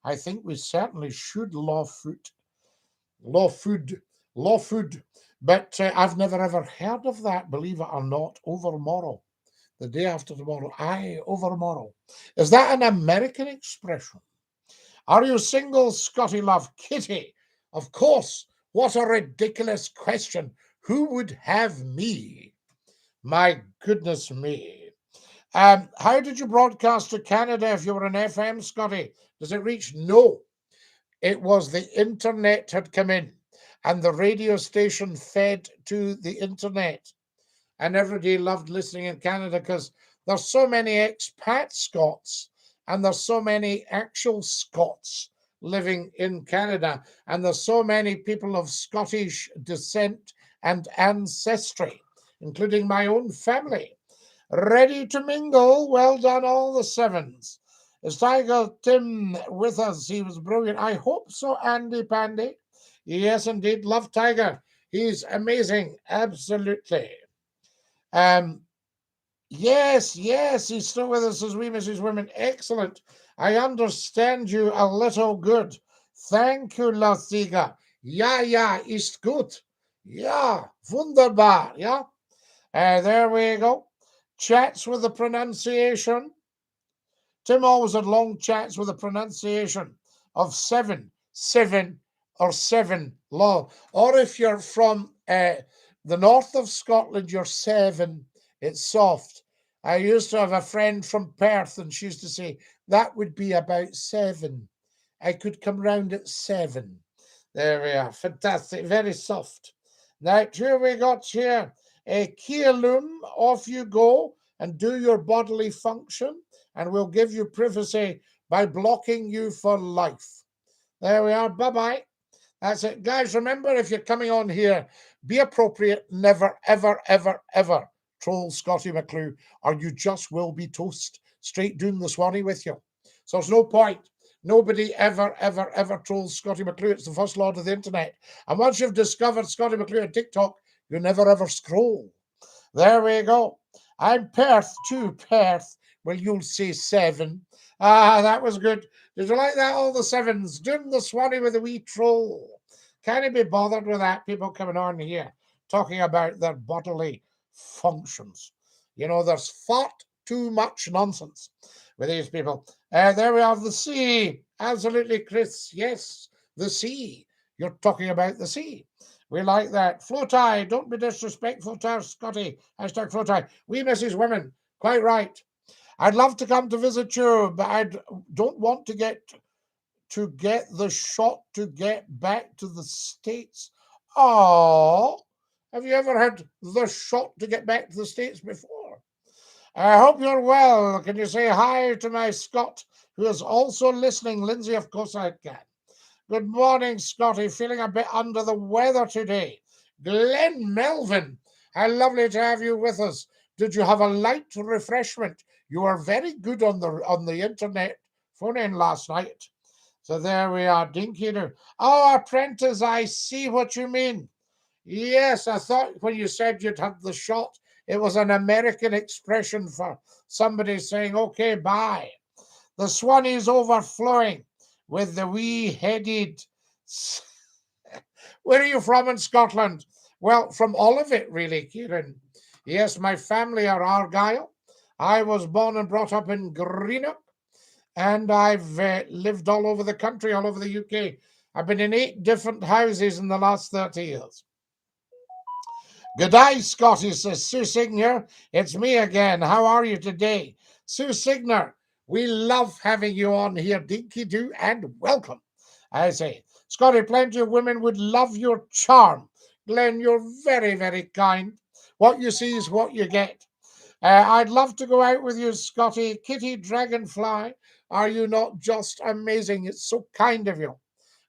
I think we certainly should, Lawfoot. Lawfood. Lawfood. But I've never ever heard of that, believe it or not, overmorrow. The day after tomorrow. Aye, overmorrow. Is that an American expression? Are you single, Scotty love? Kitty. Of course. What a ridiculous question. Who would have me? My goodness me. How did you broadcast to Canada if you were an FM, Scotty? Does it reach? No. It was the internet had come in, and the radio station fed to the internet. And everybody loved listening in Canada because there's so many expat Scots and there's so many actual Scots living in Canada, and there's so many people of Scottish descent and ancestry, including my own family. Ready to mingle. Well done, all the sevens. Is Tiger Tim with us? He was brilliant. I hope so, Andy Pandy. Yes, indeed. Love Tiger. He's amazing. Absolutely. Yes, he's still with us as we, Mrs. Women. Excellent. I understand you a little good. Thank you, Lathiga. Ja, ist gut. Ja, wunderbar. Yeah. There we go. Chats with the pronunciation. Tim always had long chats with the pronunciation of seven, or seven law. Or if you're from the north of Scotland, you're seven. It's soft. I used to have a friend from Perth, and she used to say, that would be about seven. I could come round at seven. There we are. Fantastic. Very soft. Now, here we got here. Kialum, off you go and do your bodily function, and we'll give you privacy by blocking you for life. There we are. Bye-bye. That's it. Guys, remember, if you're coming on here, be appropriate. Never, ever, ever, ever troll Scottie McClue, or you just will be toast straight down the Swanee with you. So there's no point. Nobody ever, ever, ever trolls Scottie McClue. It's the first law of the internet. And once you've discovered Scottie McClue on TikTok, you never ever scroll. There we go. I'm Perth too, Perth. Well, you'll say seven. Ah, that was good. Did you like that? All the sevens. Doing the Swanee with a wee troll. Can't you be bothered with that? People coming on here talking about their bodily functions. You know, there's far too much nonsense with these people. There we have the sea. Absolutely, Chris. Yes, the sea. You're talking about the sea. We like that. Floatie, don't be disrespectful to our Scotty. Hashtag Floatie. We Mrs. Women. Quite right. I'd love to come to visit you, but I don't want to get the shot to get back to the States. Oh, have you ever had the shot to get back to the States before? I hope you're well. Can you say hi to my Scot, who is also listening? Lindsay, of course I can. Good morning, Scotty. Feeling a bit under the weather today. Glenn Melvin, how lovely to have you with us. Did you have a light refreshment? You were very good on the internet phone-in last night. So there we are, Dinky-Doo. Oh, apprentice, I see what you mean. Yes, I thought when you said you'd had the shot, it was an American expression for somebody saying, okay, bye. The Swanee's overflowing with the wee-headed... Where are you from in Scotland? Well, from all of it, really, Kieran. Yes, my family are Argyll. I was born and brought up in Greenock, and I've lived all over the country, all over the UK. I've been in 8 different houses in the last 30 years. Good day, Scotty, says Sue Signer. It's me again. How are you today? Sue Signer, We love having you on here, Dinky-Doo, and welcome. I say, Scottie, plenty of women would love your charm. Glenn, you're very, very kind. What you see is what you get. I'd love to go out with you, Scottie. Kitty Dragonfly, are you not just amazing? It's so kind of you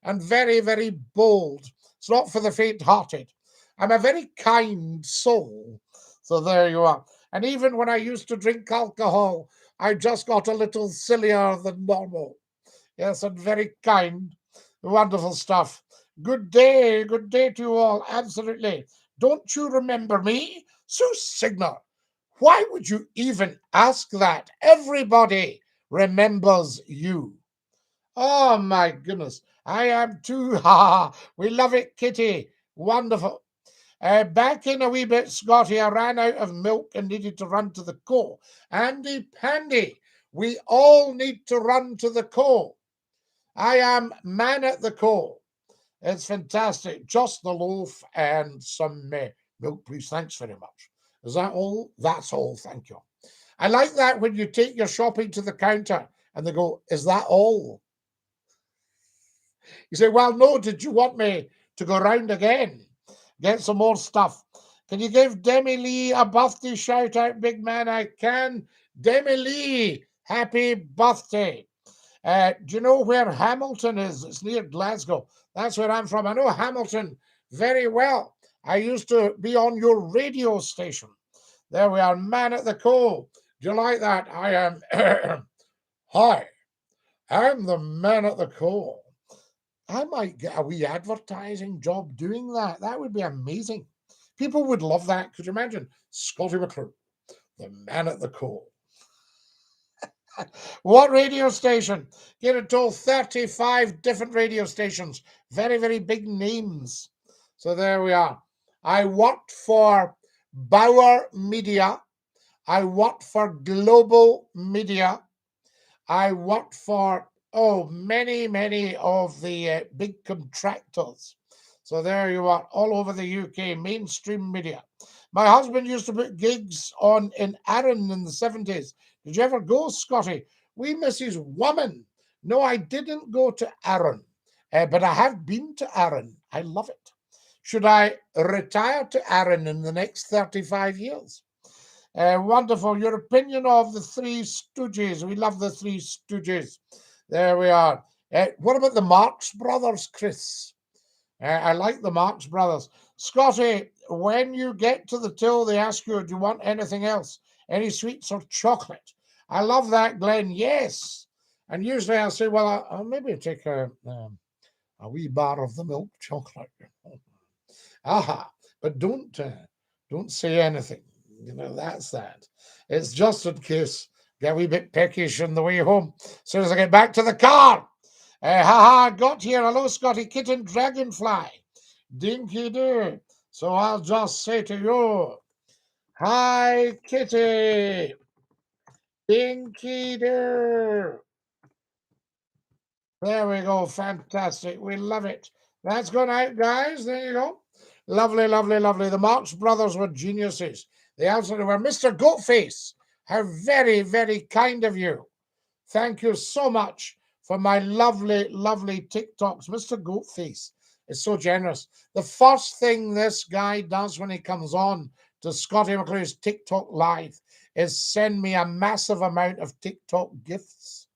and very, very bold. It's not for the faint-hearted. I'm a very kind soul. So there you are. And even when I used to drink alcohol, I just got a little sillier than normal. Yes, and very kind. Wonderful stuff. Good day. Good day to you all. Absolutely. Don't you remember me? Sue Signer. Why would you even ask that? Everybody remembers you. Oh my goodness. I am too. Ha! We love it, Kitty. Wonderful. Back in a wee bit, Scottie. I ran out of milk and needed to run to the co. Andy Pandy. We all need to run to the co. I am man at the co. It's fantastic. Just the loaf and some milk, please. Thanks very much. Is that all? That's all. Thank you. I like that when you take your shopping to the counter and they go, is that all? You say, well, no, did you want me to go round again? Get some more stuff. Can you give Demi Lee a birthday shout out, big man? I can. Demi Lee, happy birthday. Do you know where Hamilton is? It's near Glasgow. That's where I'm from. I know Hamilton very well. I used to be on your radio station. There we are, man at the co. Do you like that? I am. Hi, I'm the man at the co. I might get a wee advertising job doing that. That would be amazing. People would love that. Could you imagine? Scottie McClue, the man at the co. What radio station? Get it told 35 different radio stations. Very, very big names. So there we are. I worked for Bauer Media. I worked for Global Media. I worked for, many, many of the big contractors. So there you are, all over the UK, mainstream media. My husband used to put gigs on in Arran in the 70s. Did you ever go, Scottie? We Mrs. Woman. No, I didn't go to Arran, but I have been to Arran. I love it. Should I retire to Arran in the next 35 years? Wonderful. Your opinion of the Three Stooges. We love the Three Stooges. There we are. What about the Marx Brothers, Chris? I like the Marx Brothers. Scottie, when you get to the till, they ask you, do you want anything else? Any sweets or chocolate? I love that, Glenn. Yes. And usually I'll say, well, I'll maybe take a wee bar of the milk chocolate. Aha. But don't say anything. You know, that's that. It's just in case get a wee bit peckish on the way home. As soon as I get back to the car. Got here. Hello, Scottie. Kitten Dragonfly. Dinky-Doo. So I'll just say to you, hi, Kitty. Dinky-Doo. There we go. Fantastic. We love it. That's gone out, guys. There you go. Lovely, lovely, lovely. The Marx Brothers were geniuses. They absolutely were. Mr. Goatface, how very, very kind of you. Thank you so much for my lovely, lovely TikToks. Mr. Goatface is so generous. The first thing this guy does when he comes on to Scottie McClue's TikTok Live is send me a massive amount of TikTok gifts.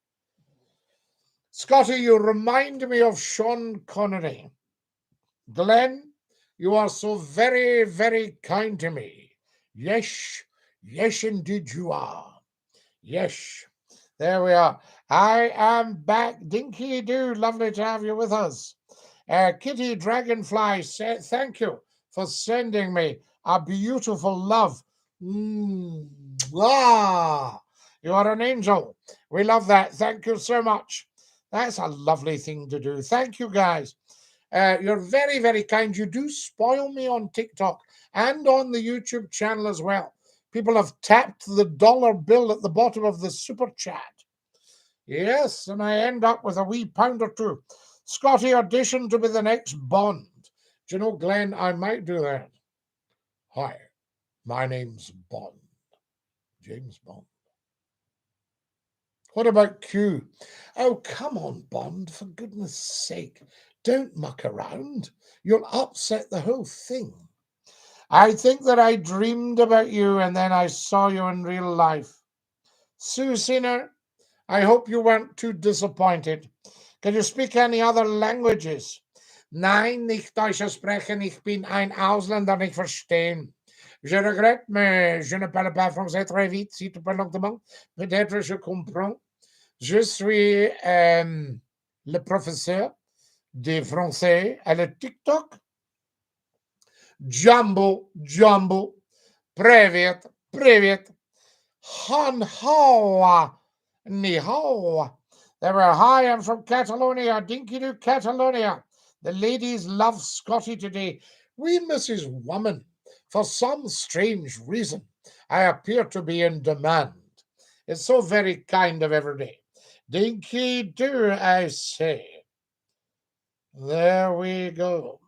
Scottie, you remind me of Sean Connery. Glenn, you are so very, very kind to me. Yes, yes, indeed you are. Yes, there we are. I am back. Dinky-Doo, lovely to have you with us. Kitty Dragonfly, thank you for sending me a beautiful love. Ah, you are an angel. We love that. Thank you so much. That's a lovely thing to do. Thank you, guys. You're very, very kind. You do spoil me on TikTok and on the YouTube channel as well. People have tapped the dollar bill at the bottom of the super chat. Yes, and I end up with a wee pound or two. Scottie audition to be the next Bond. Do you know, Glenn, I might do that. Hi, my name's Bond. James Bond. What about Q? Oh, come on, Bond, for goodness sake. Don't muck around. You'll upset the whole thing. I think that I dreamed about you and then I saw you in real life. Sue Sinner, I hope you weren't too disappointed. Can you speak any other languages? Nein, nicht Deutsch sprechen. Ich bin ein Ausländer, nicht verstehen. Je regrette, mais je ne parle pas français très vite, si tu parles lentement. Peut-être je comprends. Je suis le professeur de français à le TikTok. Jumbo, Jumbo. Привет, привет. Han hao, ni hao. They were, hi, I'm from Catalonia, Dinky-Doo, Catalonia. The ladies love Scottie today. We, Mrs. Woman, for some strange reason, I appear to be in demand. It's so very kind of everybody. Dinky-Doo, I say. There we go.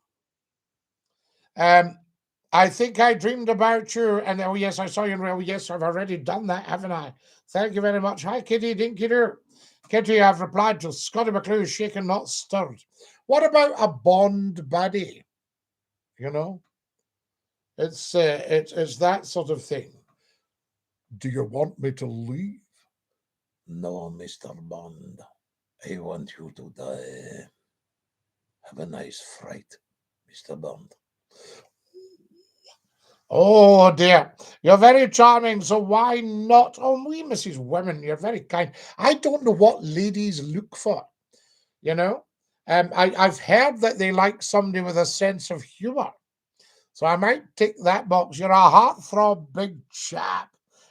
I think I dreamed about you, and oh yes, I saw you in real. Yes, I've already done that, haven't I? Thank you very much. Hi, Kitty, Dinky-Doo. Kitty, I've replied to Scottie McClue, shaken, not stirred. What about a Bond buddy? You know, it's that sort of thing. Do you want me to leave? No, Mr. Bond. I want you to die. Have a nice fright, Mr. Bond. Oh dear, you're very charming, so why not? Oh, we Mrs. Women, you're very kind. I don't know what ladies look for, you know. I've heard that they like somebody with a sense of humor, so I might tick that box. You're a heartthrob, big chap.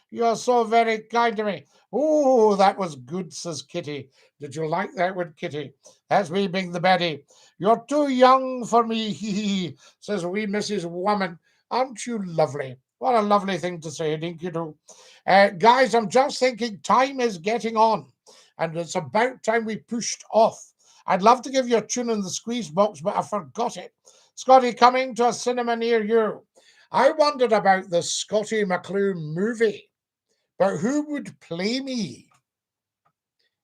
You're so very kind to me. Oh, that was good, says Kitty. Did you like that one, Kitty? That's me being the Betty. You're too young for me, hee hee, says wee Mrs. Woman. Aren't you lovely? What a lovely thing to say, Dinky-Doo. Guys, I'm just thinking time is getting on, and it's about time we pushed off. I'd love to give you a tune in the squeeze box, but I forgot it. Scottie, coming to a cinema near you. I wondered about the Scottie McClue movie, but who would play me?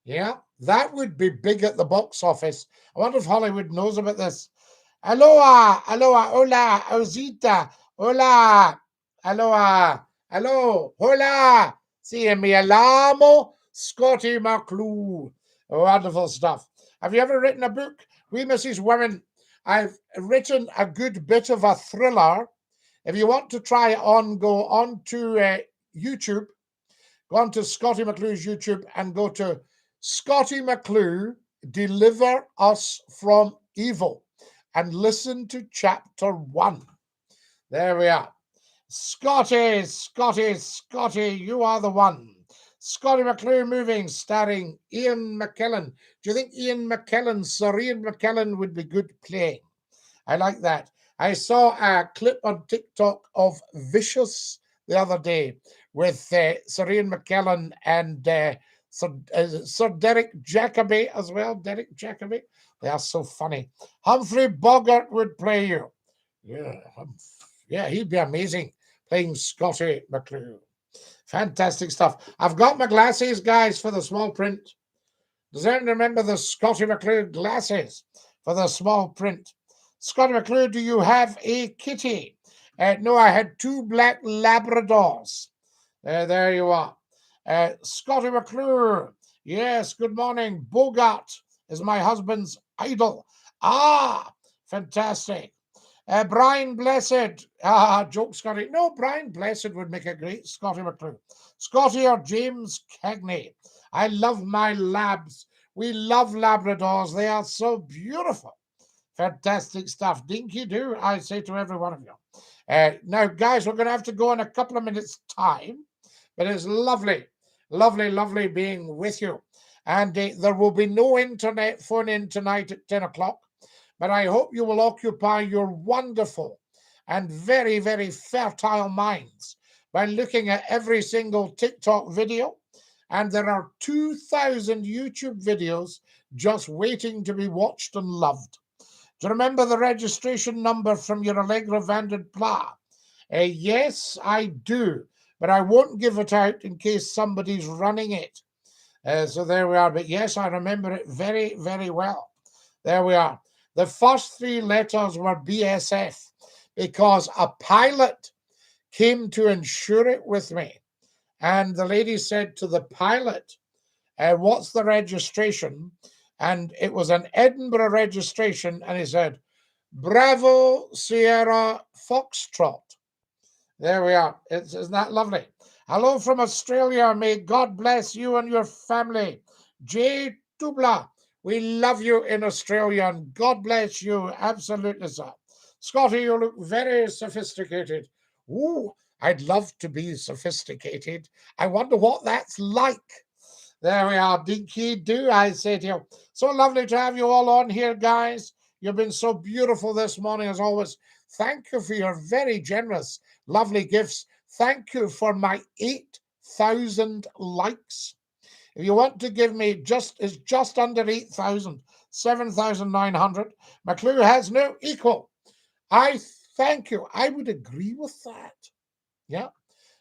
Yeah, that would be big at the box office. I wonder if Hollywood knows about this. Aloha, aloha, hola, Ozita, hola, aloha, hello, hola. See me alamo, Scottie McClue. Wonderful stuff. Have you ever written a book? We Mrs. Women, I've written a good bit of a thriller. If you want to try it on, go on to YouTube. Go on to Scottie McClue's YouTube and go to Scottie McClue, Deliver Us from Evil, and listen to chapter 1. There we are. Scottie, Scottie, Scottie, you are the one. Scottie McClue moving, starring Ian McKellen. Do you think Ian McKellen, Sir Ian McKellen, would be good playing? I like that. I saw a clip on TikTok of Vicious the other day with Sir Ian McKellen and Sir Derek Jacobi as well. Derek Jacobi. They are so funny. Humphrey Bogart would play you. Yeah, he'd be amazing playing Scottie McClue. Fantastic stuff. I've got my glasses, guys, for the small print. Does anyone remember the Scottie McClue glasses for the small print? Scottie McClue, do you have a kitty? No, I had 2 black Labradors. There you are. Scottie McClue. Yes, good morning. Bogart is my husband's idol. Ah, fantastic. Brian Blessed. Joke, Scottie. No, Brian Blessed would make a great Scottie McClue. Scottie or James Cagney. I love my labs. We love Labradors. They are so beautiful. Fantastic stuff. Dinky-Doo, I say to every one of you. Now, guys, we're going to have to go in a couple of minutes' time, but it's lovely, lovely, lovely being with you. And there will be no internet phone-in tonight at 10 o'clock, but I hope you will occupy your wonderful and very, very fertile minds by looking at every single TikTok video. And there are 2,000 YouTube videos just waiting to be watched and loved. Do you remember the registration number from your Allegra Vandenpla? Yes, I do, but I won't give it out in case somebody's running it. So there we are. But yes, I remember it very, very well. There we are. The first three letters were BSF because a pilot came to insure it with me. And the lady said to the pilot, what's the registration? And it was an Edinburgh registration. And he said, Bravo Sierra Foxtrot. There we are. Isn't that lovely? Hello from Australia. May God bless you and your family. J. Tubla, we love you in Australia and God bless you. Absolutely, sir. Scottie, you look very sophisticated. Ooh, I'd love to be sophisticated. I wonder what that's like. There we are. Dinky-Doo, I say to you. So lovely to have you all on here, guys. You've been so beautiful this morning, as always. Thank you for your very generous, lovely gifts. Thank you for my 8,000 likes. If you want to give me it's just under 8,000, 7,900. McClue has no equal. I thank you. I would agree with that. Yeah.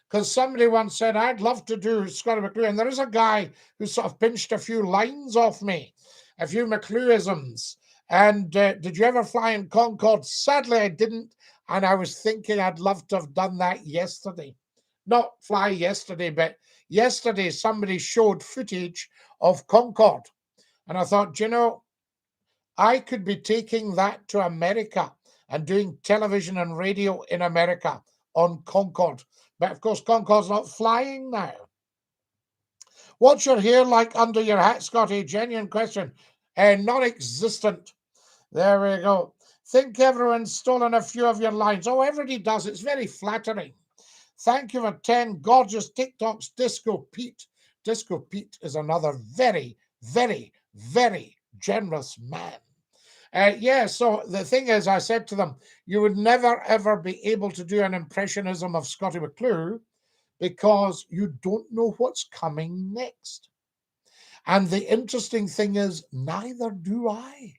Because somebody once said, I'd love to do Scottie McClue. And there is a guy who sort of pinched a few lines off me, a few McClueisms. And did you ever fly in Concorde? Sadly, I didn't. And I was thinking I'd love to have done that yesterday. Not fly yesterday, but yesterday somebody showed footage of Concorde. And I thought, you know, I could be taking that to America and doing television and radio in America on Concorde. But of course, Concorde's not flying now. What's your hair like under your hat, Scottie? Genuine question. Non-existent. There we go. Think everyone's stolen a few of your lines. Oh, everybody does. It's very flattering. Thank you for 10 gorgeous TikToks, Disco Pete. Disco Pete is another very, very, very generous man. So the thing is, I said to them, you would never, ever be able to do an impressionism of Scottie McClue because you don't know what's coming next. And the interesting thing is, neither do I.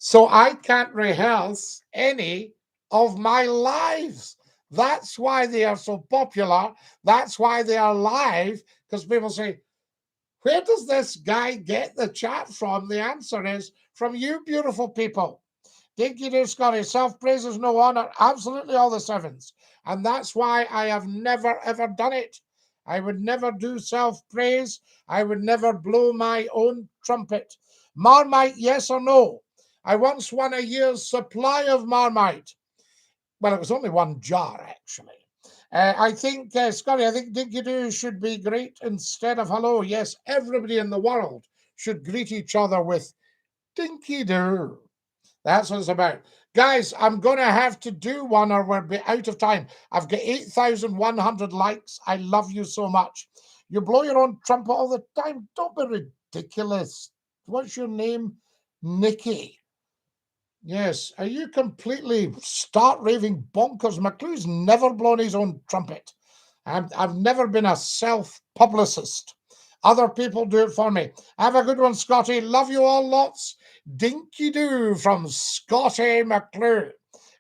So I can't rehearse any of my lives. That's why they are so popular. That's why they are live, because people say, where does this guy get the chat from? The answer is from you beautiful people. Dinky-Doo, Scottie, self-praise is no honor. Absolutely all the sevens. And that's why I have never, ever done it. I would never do self-praise. I would never blow my own trumpet. Marmite, yes or no? I once won a year's supply of Marmite. Well, it was only one jar, actually. I think, Scottie, I think Dinky-Doo should be great instead of hello. Yes, everybody in the world should greet each other with Dinky-Doo. That's what it's about. Guys, I'm going to have to do one or we'll be out of time. I've got 8,100 likes. I love you so much. You blow your own trumpet all the time. Don't be ridiculous. What's your name? Nikki. Yes. Are you completely start raving bonkers? McClue's never blown his own trumpet. I've never been a self-publicist. Other people do it for me. Have a good one, Scottie. Love you all lots. Dinky-Doo from Scottie McClue.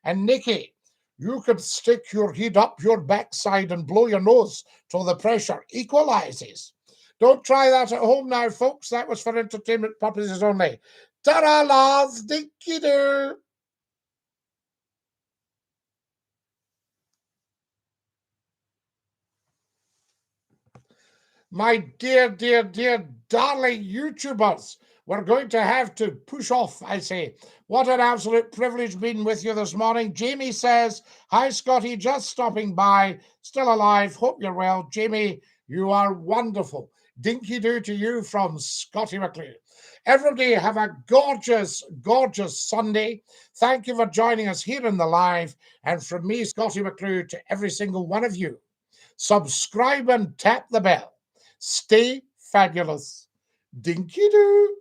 And Nikki, you could stick your head up your backside and blow your nose till the pressure equalizes. Don't try that at home now, folks. That was for entertainment purposes only. Ta-ra, lads. Dinky-Doo. My dear, dear, dear, darling YouTubers, we're going to have to push off, I say. What an absolute privilege being with you this morning. Jamie says, hi, Scottie, just stopping by, still alive, hope you're well. Jamie, you are wonderful. Dinky-Doo to you from Scottie McClue. Everybody have a gorgeous, gorgeous Sunday. Thank you for joining us here in the live. And from me, Scottie McClue, to every single one of you, subscribe and tap the bell. Stay fabulous. Dinky-Doo.